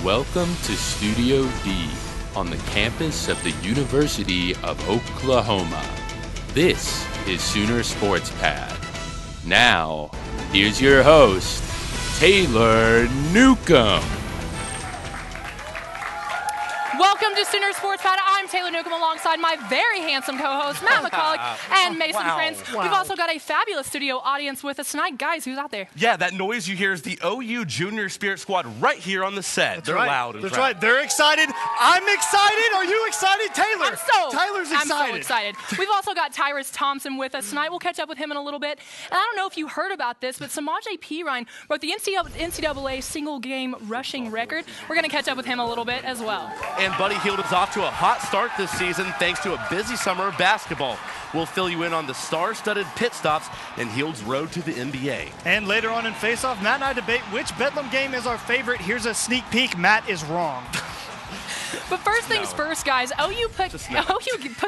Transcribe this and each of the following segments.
Welcome to Studio D on the campus of the University of Oklahoma. This is Sooner Sports Pad. Now, here's your host, Taylor Newcomb. Welcome to Sooner Sports Pad. I'm Taylor Newcomb alongside my very handsome co-host, Matt McCulloch and Mason Prince. Wow. We've also got a fabulous studio audience with us tonight. Guys, who's out there? Yeah, that noise you hear is the OU Junior Spirit Squad right here on the set. They're loud and That's proud. right. They're excited. I'm excited. Are you excited, Taylor? Tyler's excited. I'm so excited. We've also got Tyrus Thompson with us tonight. We'll catch up with him in a little bit. And I don't know if you heard about this, but Samaje Perine broke the NCAA single-game rushing record. We're going to catch up with him a little bit as well. And Buddy Hield is off to a hot start this season thanks to a busy summer of basketball. We'll fill you in on the star-studded pit stops and Hield's road to the NBA. And later on in Face Off, Matt and I debate which Bedlam game is our favorite. Here's a sneak peek. Matt is wrong. But first things first, guys, OU put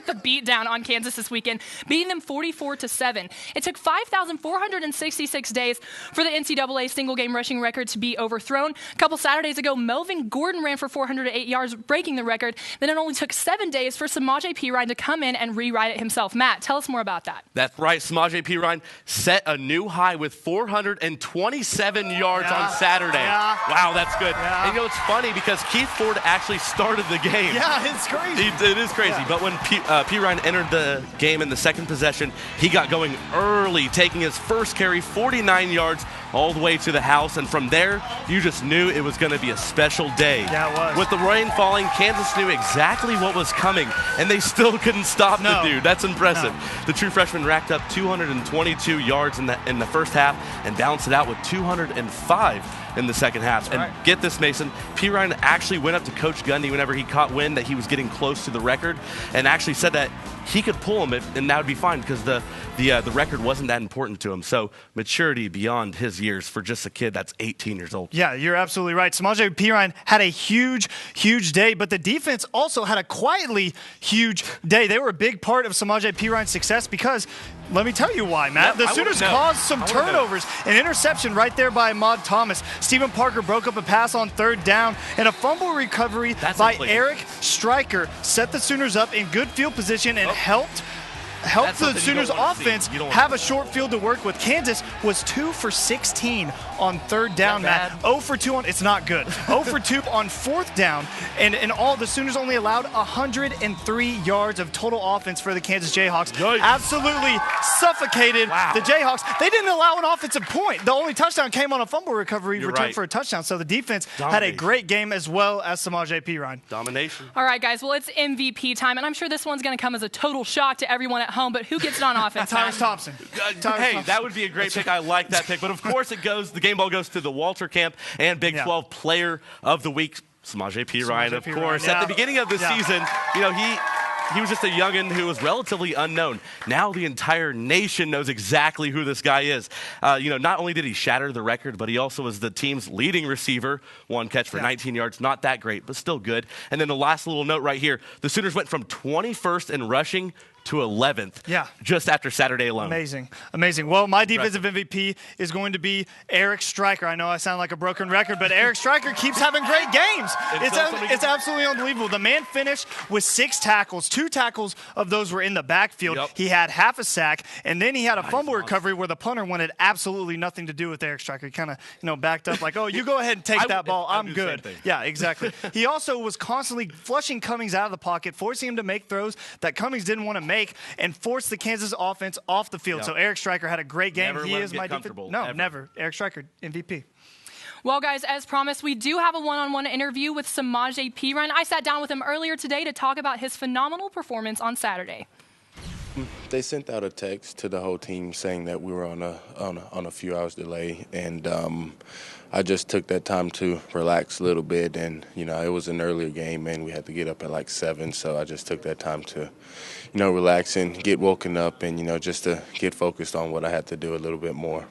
the beat down on Kansas this weekend, beating them 44-7. It took 5,466 days for the NCAA single-game rushing record to be overthrown. A couple Saturdays ago, Melvin Gordon ran for 408 yards, breaking the record. Then it only took 7 days for Samaje Perine to come in and rewrite it himself. Matt, tell us more about that. That's right. Samaje Perine set a new high with 427 yards on Saturday. Yeah. Wow, that's good. Yeah. And you know, it's funny because Keith Ford actually started the game. Yeah, it's crazy. It is crazy. Yeah. But when Perine entered the game in the second possession, he got going early, taking his first carry, 49 yards, all the way to the house. And from there, you just knew it was going to be a special day. Yeah, it was. With the rain falling, Kansas knew exactly what was coming, and they still couldn't stop the dude. That's impressive. No. The true freshman racked up 222 yards in the first half and bounced it out with 205 in the second half. That's and right. Get this, Mason, Perine actually went up to Coach Gundy whenever he caught wind that he was getting close to the record and actually said that he could pull him and that would be fine because the record wasn't that important to him. So maturity beyond his years for just a kid that's 18 years old. Yeah, you're absolutely right. Samaje Perine had a huge day, but the defense also had a quietly huge day. They were a big part of Samaje Perine's success because, let me tell you why, Matt. Yeah, the Sooners caused some turnovers. An interception right there by Ahmad Thomas. Stephen Parker broke up a pass on third down, and a fumble recovery by Eric Stryker set the Sooners up in good field position and helped the Sooners offense have a short field to work with. Kansas was 2 for 16 on third down, Matt. 0 for 2 on, it's not good. 0 for 2 on fourth down. And in all, the Sooners only allowed 103 yards of total offense for the Kansas Jayhawks. Yikes. Absolutely suffocated the Jayhawks. They didn't allow an offensive point. The only touchdown came on a fumble recovery, returned for a touchdown. So the defense had a great game as well as Samaje Perine. Domination. All right, guys, well, it's MVP time, and I'm sure this one's going to come as a total shock to everyone at home, but who gets it on offense? Tyrus Thompson. That would be a great pick. I like that pick. But of course, the game ball goes to the Walter Camp and Big 12 Player of the Week, Samaje Perine, of course. At the beginning of the season, he was just a youngin' who was relatively unknown. Now the entire nation knows exactly who this guy is. Not only did he shatter the record, but he also was the team's leading receiver. One catch for 19 yards. Not that great, but still good. And then the last little note right here, the Sooners went from 21st in rushing to 11th just after Saturday alone. Amazing. Well, my defensive MVP is going to be Eric Stryker. I know I sound like a broken record, but Eric Stryker keeps having great games. It's absolutely unbelievable. The man finished with 6 tackles. 2 tackles of those were in the backfield. Yep. He had half a sack, and then he had a fumble recovery where the punter wanted absolutely nothing to do with Eric Stryker. He kind of backed up like, oh, you go ahead and take that ball. I'm good. Yeah, exactly. He also was constantly flushing Cummings out of the pocket, forcing him to make throws that Cummings didn't want to make, and forced the Kansas offense off the field. So Eric Stryker had a great game. Never he let is him my get comfortable. never. Eric Stryker, MVP. Well, guys, as promised, we do have a one-on-one interview with Samaje Perine. I sat down with him earlier today to talk about his phenomenal performance on Saturday. They sent out a text to the whole team saying that we were on a few hours delay, and I just took that time to relax a little bit. And it was an earlier game, and we had to get up at like 7, so I just took that time to relax and get woken up, and just to get focused on what I had to do a little bit more.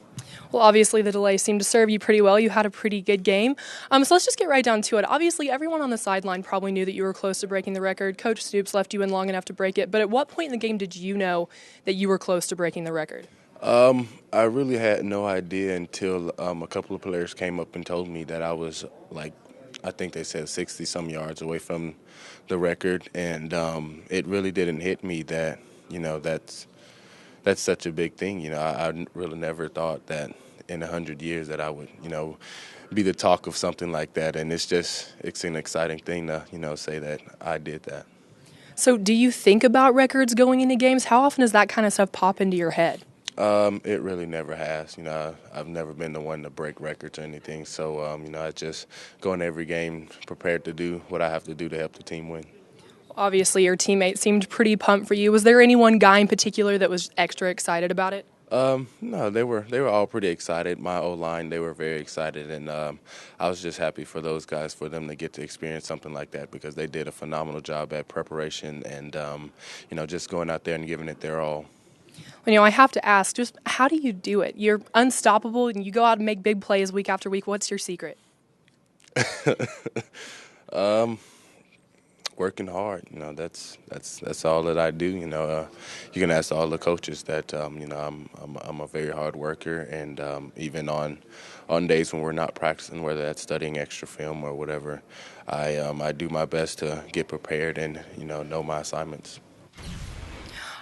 Well, obviously the delay seemed to serve you pretty well. You had a pretty good game. So let's just get right down to it. Obviously, everyone on the sideline probably knew that you were close to breaking the record. Coach Stoops left you in long enough to break it. But at what point in the game did you know that you were close to breaking the record? I really had no idea until a couple of players came up and told me that I was like I think they said 60-some yards away from the record. And it really didn't hit me that, that's such a big thing. I really never thought that in 100 years that I would, be the talk of something like that. And it's an exciting thing to, say that I did that. So do you think about records going into games? How often does that kind of stuff pop into your head? It really never has. I've never been the one to break records or anything. So, I just go in every game prepared to do what I have to do to help the team win. Obviously, your teammates seemed pretty pumped for you. Was there any one guy in particular that was extra excited about it? No, they were all pretty excited. My O-line, they were very excited, and I was just happy for those guys, for them to get to experience something like that, because they did a phenomenal job at preparation and, just going out there and giving it their all. I have to ask, just how do you do it? You're unstoppable, and you go out and make big plays week after week. What's your secret? Working hard, that's all that I do. You can ask all the coaches that I'm a very hard worker, and even on days when we're not practicing, whether that's studying extra film or whatever, I do my best to get prepared and know my assignments.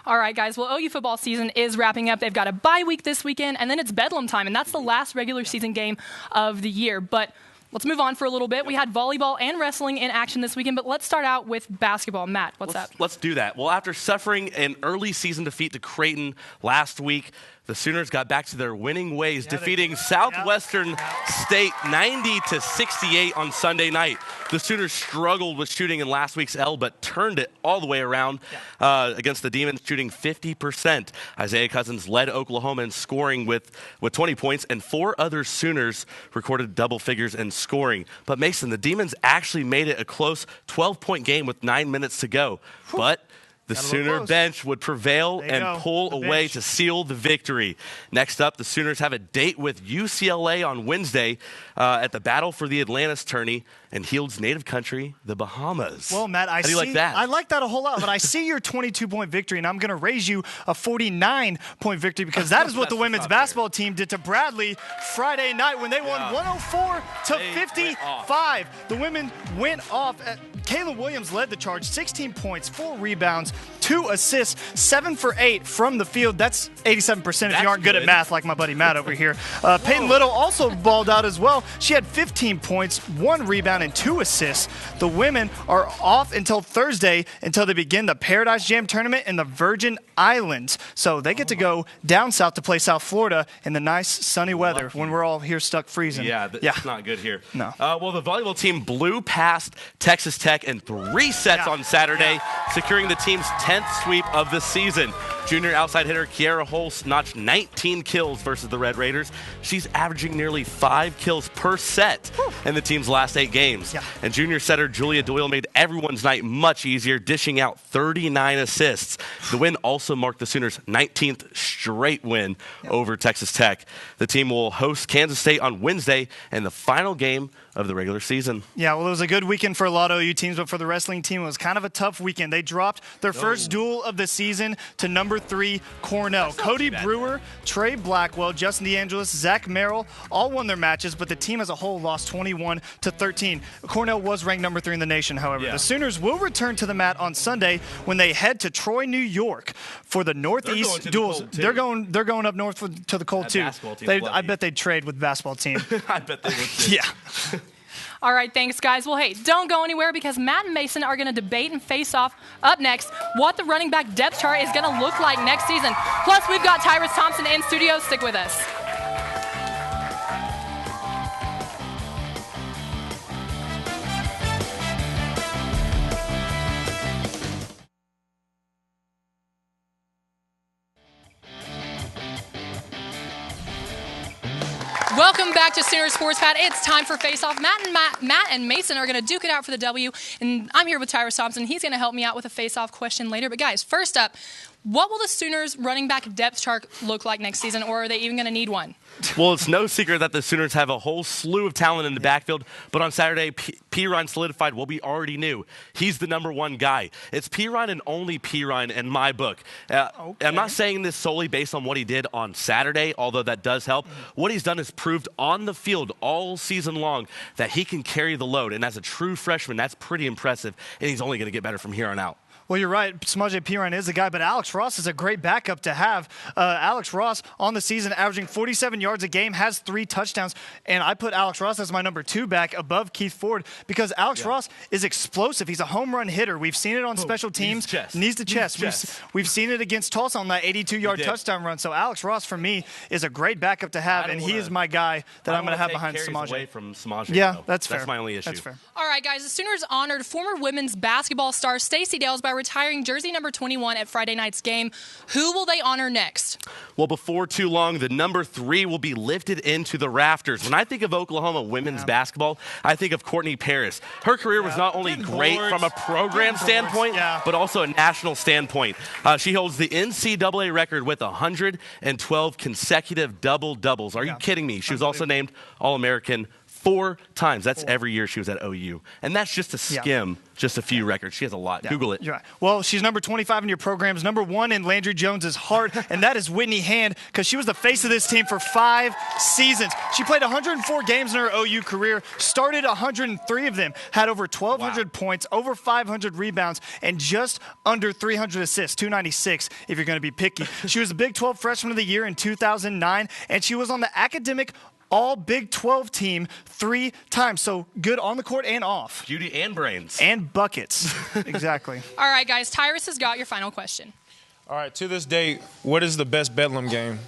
All right, guys. Well, OU football season is wrapping up. They've got a bye week this weekend, and then it's Bedlam time, and that's the last regular season game of the year. But let's move on for a little bit. We had volleyball and wrestling in action this weekend, but let's start out with basketball. Matt, what's up? Let's do that. Well, after suffering an early season defeat to Creighton last week, the Sooners got back to their winning ways, defeating Southwestern State 90-68 on Sunday night. The Sooners struggled with shooting in last week's L, but turned it all the way around against the Demons, shooting 50%. Isaiah Cousins led Oklahoma in scoring with 20 points, and 4 other Sooners recorded double figures in scoring. But Mason, the Demons actually made it a close 12-point game with 9 minutes to go. But the Sooner bench would prevail and pull away to seal the victory. Next up, the Sooners have a date with UCLA on Wednesday at the Battle for the Atlantis tourney in Heald's native country, the Bahamas. Well, Matt, How do you like that? I like that a whole lot, but I see your 22-point victory, and I'm going to raise you a 49-point victory, because that is what the women's basketball team did to Bradley Friday night when they won 104-55. The women went off. Kaylin Williams led the charge, 16 points, 4 rebounds, 2 assists, 7 for 8 from the field. That's 87% if you aren't good at math like my buddy Matt over here. Peyton Little also balled out as well. She had 15 points, 1 rebound, and 2 assists. The women are off until Thursday until they begin the Paradise Jam tournament in the Virgin Islands. So they get to go down south to play South Florida in the nice sunny weather when we're all here stuck freezing. It's not good here. No. Well, the volleyball team blew past Texas Tech in 3 sets on Saturday, securing the team's 10th sweep of the season. Junior outside hitter Kiara Holst notched 19 kills versus the Red Raiders. She's averaging nearly 5 kills per set in the team's last 8 games. And junior setter Julia Doyle made everyone's night much easier, dishing out 39 assists. The win also marked the Sooners' 19th straight win over Texas Tech. The team will host Kansas State on Wednesday in the final game of the regular season. Yeah, well, it was a good weekend for a lot of OU teams, but for the wrestling team, it was kind of a tough weekend. They dropped their first duel of the season to number 3 Cornell. Cody Brewer, Trey Blackwell, Justin DeAngelis, Zach Merrill all won their matches, but the team as a whole lost 21-13. Cornell was ranked number 3 in the nation, however. The Sooners will return to the mat on Sunday when they head to Troy, New York for the Northeast duels. They're going up north to the cold too. I bet they'd trade with the basketball team. I bet they would too. Yeah. All right, thanks, guys. Well, hey, don't go anywhere, because Matt and Mason are going to debate and face off up next what the running back depth chart is going to look like next season. Plus, we've got Tyrus Thompson in studio. Stick with us. Welcome back to Sooner Sports Pad. It's time for Face Off. Matt and Mason are going to duke it out for the W, and I'm here with Tyrus Thompson. He's going to help me out with a face-off question later. But guys, first up, What will the Sooners running back depth chart look like next season, or are they even going to need one? Well, it's no secret that the Sooners have a whole slew of talent in the backfield, but on Saturday, Perine solidified what we already knew. He's the #1 guy. It's Perine and only Perine in my book. Okay. I'm not saying this solely based on what he did on Saturday, although that does help. What he's done is proved on the field all season long that he can carry the load, and as a true freshman, that's pretty impressive, and he's only going to get better from here on out. Well, you're right. Samaje Perine is the guy, but Alex Ross is a great backup to have. Alex Ross on the season averaging 47 yards a game, has 3 touchdowns, and I put Alex Ross as my #2 back above Keith Ford because Alex Ross is explosive. He's a home run hitter. We've seen it on special teams. Knees to chest. We've seen it against Tulsa on that 82-yard touchdown run. So Alex Ross, for me, is a great backup to have, and he is my guy that I'm going to have behind Samaje. Away from Samaje, yeah, though. that's fair. That's my only issue. That's fair. All right, guys. The Sooners honored former women's basketball star Stacey Dales by retiring jersey number 21 at Friday night's game. Who will they honor next? Well, before too long, the #3 will be lifted into the rafters. When I think of Oklahoma women's basketball, I think of Courtney Paris. Her career was not only great from a program standpoint, but also a national standpoint. She holds the NCAA record with 112 consecutive double-doubles. Are you kidding me? She was also named All-American 4 times. That's every year she was at OU. And that's just to skim just a few records. She has a lot. Google it. Right. Well, she's number 25 in your programs, #1 in Landry Jones's heart, and that is Whitney Hand because she was the face of this team for 5 seasons. She played 104 games in her OU career, started 103 of them, had over 1,200 points, over 500 rebounds, and just under 300 assists, 296 if you're going to be picky. She was the Big 12 Freshman of the Year in 2009, and she was on the academic all Big 12 team 3 times. So good on the court and off. Beauty and brains. And buckets. Exactly. All right, guys. Tyrus has got your final question. All right, to this day, what is the best Bedlam game?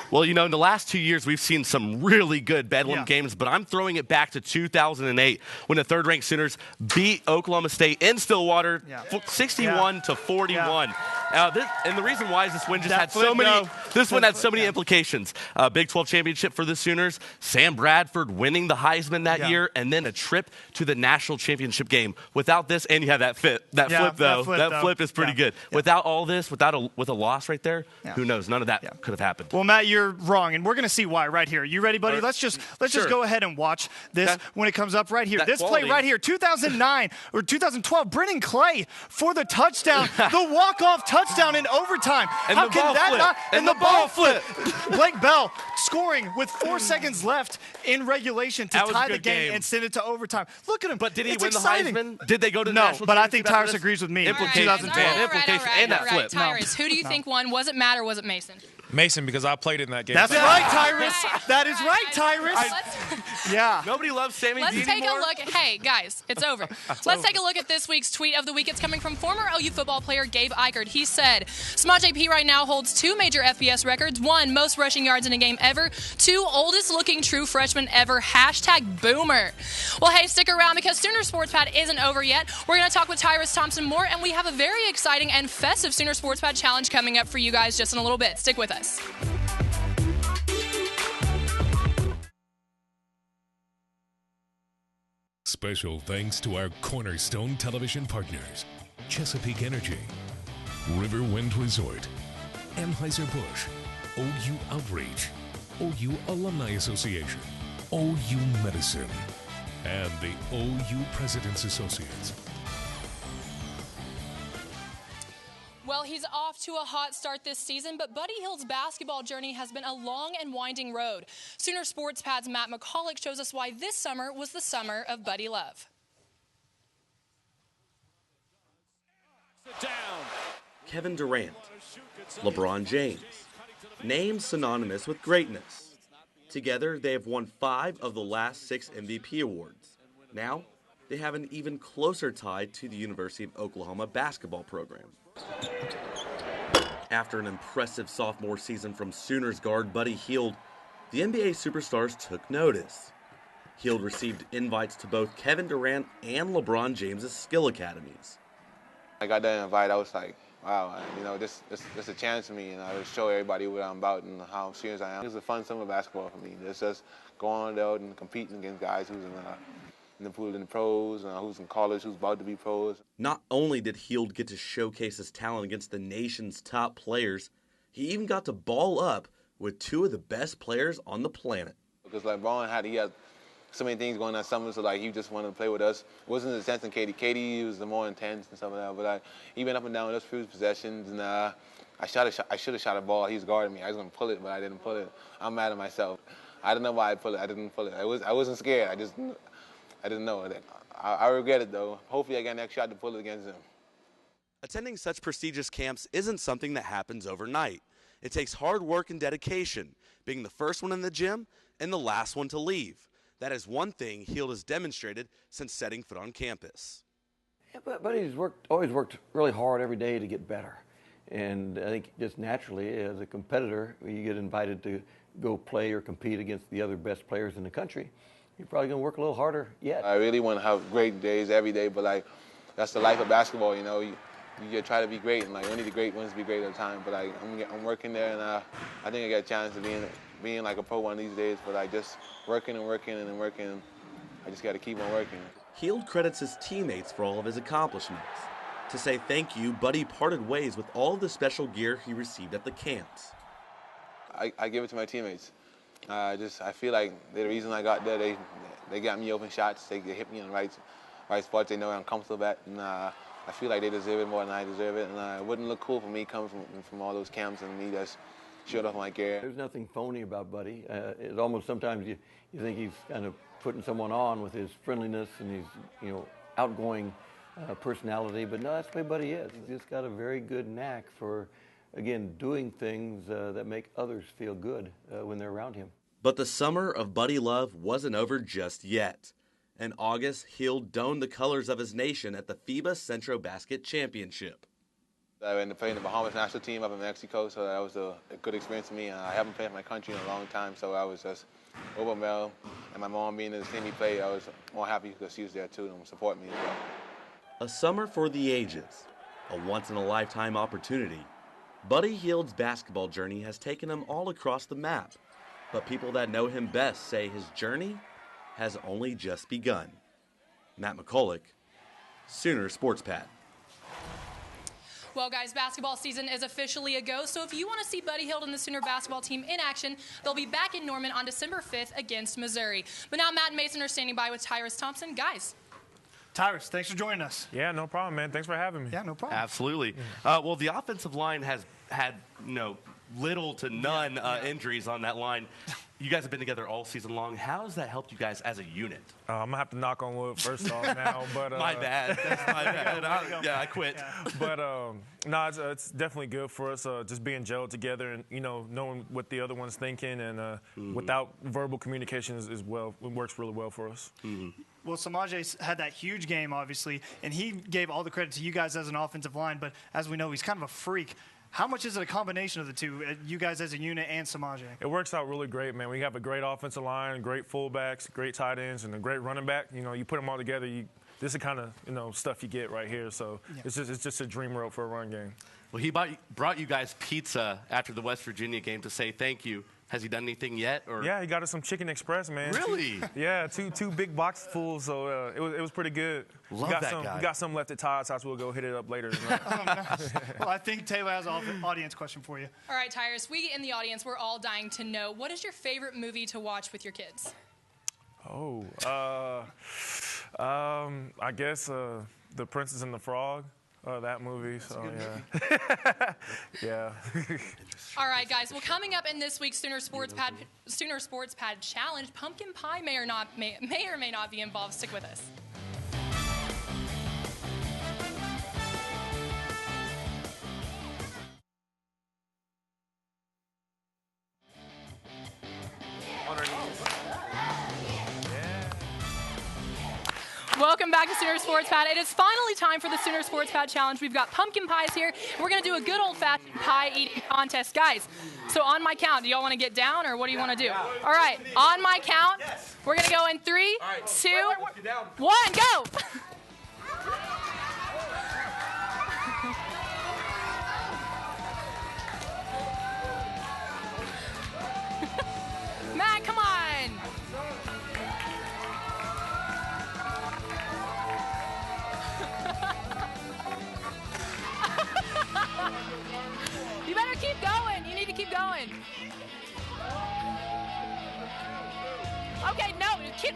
Well, you know, in the last 2 years, we've seen some really good Bedlam games, but I'm throwing it back to 2008 when the third-ranked Sooners beat Oklahoma State in Stillwater 61-41. And the reason why is this win just had so many. This one had so many implications. Big 12 championship for the Sooners, Sam Bradford winning the Heisman that year, and then a trip to the national championship game. Without this, and you have that flip though. That flip is pretty good. Without all this, with a loss right there, who knows? None of that could have happened. Well, Matt, you're wrong, and we're going to see why right here. You ready, buddy? Let's just go ahead and watch this when it comes up right here. This play right here, 2009 or 2012, Brennan Clay for the touchdown, the walk-off touchdown in overtime. And How the can ball that flip. not? And the ball flip. Blake Bell scoring with 4 seconds left in regulation to tie the game and send it to overtime. Look at him. But did he It's win exciting. the Heisman? Did they go to the No, national but I think championship Tyrus after this? agrees with me. Implications. All right, And that flip. Tyrus, who do you think won? Was it Matt or was it Mason? Mason, because I played in that game. That's right, Tyrus. That is right, Tyrus. Yeah. Nobody loves Sammy Let's D take anymore. a look. Hey, guys, it's over. Let's take a look at this week's tweet of the week. It's coming from former OU football player Gabe Eichert. He said, Samaje P right now holds 2 major FBS records. 1, most rushing yards in a game ever. 2, oldest looking true freshman ever. #Boomer. Well, hey, stick around because Sooner Sports Pad isn't over yet. We're going to talk with Tyrus Thompson more, and we have a very exciting and festive Sooner Sports Pad challenge coming up for you guys just in a little bit. Stick with us. Special thanks to our cornerstone television partners, Chesapeake Energy, Riverwind Resort, Anheuser-Busch, OU Outreach, OU Alumni Association, OU Medicine, and the OU President's Associates. Well, he's off to a hot start this season, but Buddy Hill's basketball journey has been a long and winding road. Sooner Sports Pad's Matt McCulloch shows us why this summer was the summer of Buddy Love. Kevin Durant, LeBron James, names synonymous with greatness. Together, they have won 5 of the last 6 MVP awards. Now, they have an even closer tie to the University of Oklahoma basketball program. After an impressive sophomore season from Sooners guard Buddy Hield, the NBA superstars took notice. Hield received invites to both Kevin Durant and LeBron James' skill academies. I got that invite, I was like, wow, you know, this is a chance for me, and I would show everybody what I'm about and how serious I am. It was a fun summer basketball for me. It's just going out and competing against guys who's in in the pros, who's in college, who's about to be pros. Not only did Heald get to showcase his talent against the nation's top players, he even got to ball up with two of the best players on the planet. Because like Braun he had so many things going on summer, so like he just wanted to play with us. It wasn't as intense than Katie. Katie was the more intense and stuff like that. But like he went up and down with us for possessions, and I should have shot a ball. He was guarding me. I was gonna pull it, but I didn't pull it. I'm mad at myself. I don't know why I pulled it. I didn't pull it. I wasn't scared. I didn't know. I regret it though. Hopefully I get next shot to pull it against him. Attending such prestigious camps isn't something that happens overnight. It takes hard work and dedication, being the first one in the gym and the last one to leave. That is one thing Heald has demonstrated since setting foot on campus. Yeah, but he's always worked really hard every day to get better. And I think just naturally, as a competitor, you get invited to go play or compete against the other best players in the country. You're probably going to work a little harder yet. I really want to have great days every day, but like that's the life of basketball, you know. You try to be great, and like only the great ones be great at a time. But like I'm working there, and I think I get a chance of being like a pro one of these days. But like just working and working and working, I just got to keep on working. Heald credits his teammates for all of his accomplishments. To say thank you, Buddy parted ways with all of the special gear he received at the camps. I give it to my teammates. I feel like they're the reason I got there. They got me open shots. They hit me in the right spots. They know where I'm comfortable at, and I feel like they deserve it more than I deserve it. And it wouldn't look cool for me coming from all those camps and me just showed off my gear. There's nothing phony about Buddy. It's almost sometimes you think he's kind of putting someone on with his friendliness and his outgoing personality, but no, that's the way Buddy is. He's just got a very good knack for, again, doing things that make others feel good when they're around him. But the summer of Buddy Love wasn't over just yet. In August, Heald donned the colors of his nation at the FIBA Centro Basket Championship. I went to play in the Bahamas national team up in Mexico, so that was a good experience for me. I haven't played in my country in a long time, so I was just overwhelmed. And my mom being in the team he played, I was more happy because she was there too and supporting me as well. A summer for the ages, a once-in-a-lifetime opportunity. Buddy Heald's basketball journey has taken him all across the map, but people that know him best say his journey has only just begun. Matt McCulloch, Sooner Sports Pad. Well, guys, basketball season is officially a go, so if you want to see Buddy Heald and the Sooner basketball team in action, they'll be back in Norman on December 5th against Missouri. But now Matt and Mason are standing by with Tyrus Thompson. Guys. Tyrus, thanks for joining us. Yeah, no problem, man. Thanks for having me. Yeah, no problem. Absolutely. Well, the offensive line has had little to none injuries on that line. You guys have been together all season long. How has that helped you guys as a unit? I'm going to have to knock on wood first off now. But my bad. That's my bad. I quit. Yeah. But, no, it's definitely good for us just being gelled together and, knowing what the other one's thinking. And without verbal communication it works really well for us. Mm-hmm. Well, Samaje had that huge game, obviously, and he gave all the credit to you guys as an offensive line. But as we know, he's kind of a freak. How much is it a combination of the two, you guys as a unit and Samaje? It works out really great, man. We have a great offensive line, great fullbacks, great tight ends, and a great running back. You put them all together, this is the kind of stuff you get right here. So it's just a dream rope for a run game. Well, he brought you guys pizza after the West Virginia game to say thank you. Has he done anything yet? Or? Yeah, he got us some Chicken Express, man. Really? Yeah, two big box fulls, so it was pretty good. Love that guy. We got some left at Todd's house. We'll go hit it up later. Oh, nice. Well, I think Taylor has an audience question for you. All right, Tyrus, we in the audience, we're all dying to know, what is your favorite movie to watch with your kids? Oh, I guess The Princess and the Frog. That movie, so yeah. Yeah. All right, guys. Well, coming up in this week's Sooner Sports Pad Challenge, pumpkin pie may or may not be involved. Stick with us. Welcome back to Sooner Sports Pad. It is finally time for the Sooner Sports Pad Challenge. We've got pumpkin pies here. We're going to do a good old-fashioned pie eating contest. Guys, so on my count, do y'all want to get down or what do you want to do? All right, on my count, we're going to go in 3, 2, 1, go! Matt, come on!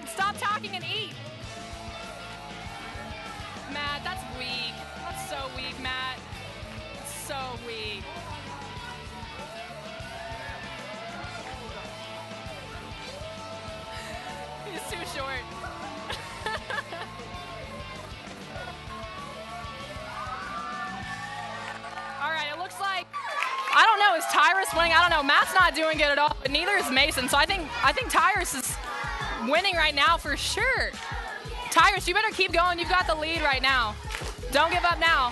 Stop talking and eat. Matt, that's weak. That's so weak, Matt. So weak. He's too short. All right, it looks like, I don't know, is Tyrus winning? I don't know. Matt's not doing good at all, but neither is Mason. So I think Tyrus is winning right now for sure. Tyrus, you better keep going. You've got the lead right now. Don't give up now.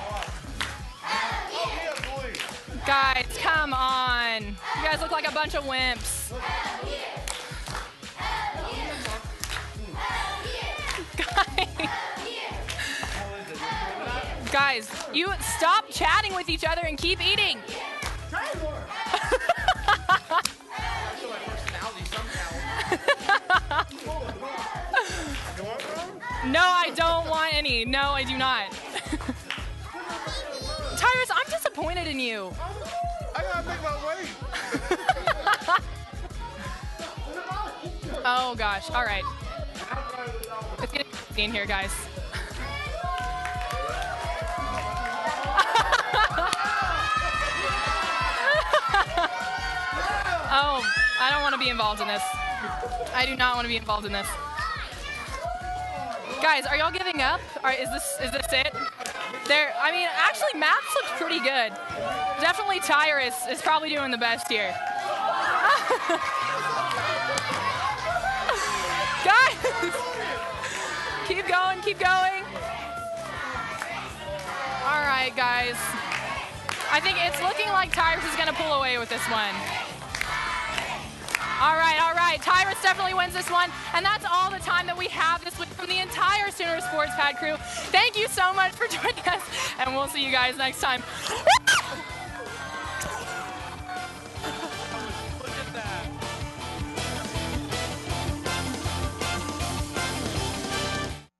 Guys, come on. You guys look like a bunch of wimps. Guys, you stop chatting with each other and keep eating. No, I don't want any. No, I do not. Tyrus, I'm disappointed in you. I gotta make my way. Oh gosh, all right. It's getting in here, guys. Oh, I don't want to be involved in this. I do not want to be involved in this. Guys, are y'all giving up? Is this it? I mean, actually, Matt's looks pretty good. Definitely Tyrus is probably doing the best here. Guys, keep going, keep going. All right, guys. I think it's looking like Tyrus is going to pull away with this one. All right, all right. Tyrus definitely wins this one. And that's all the time that we have this week from the entire Sooner Sports Pad crew. Thank you so much for joining us, and we'll see you guys next time.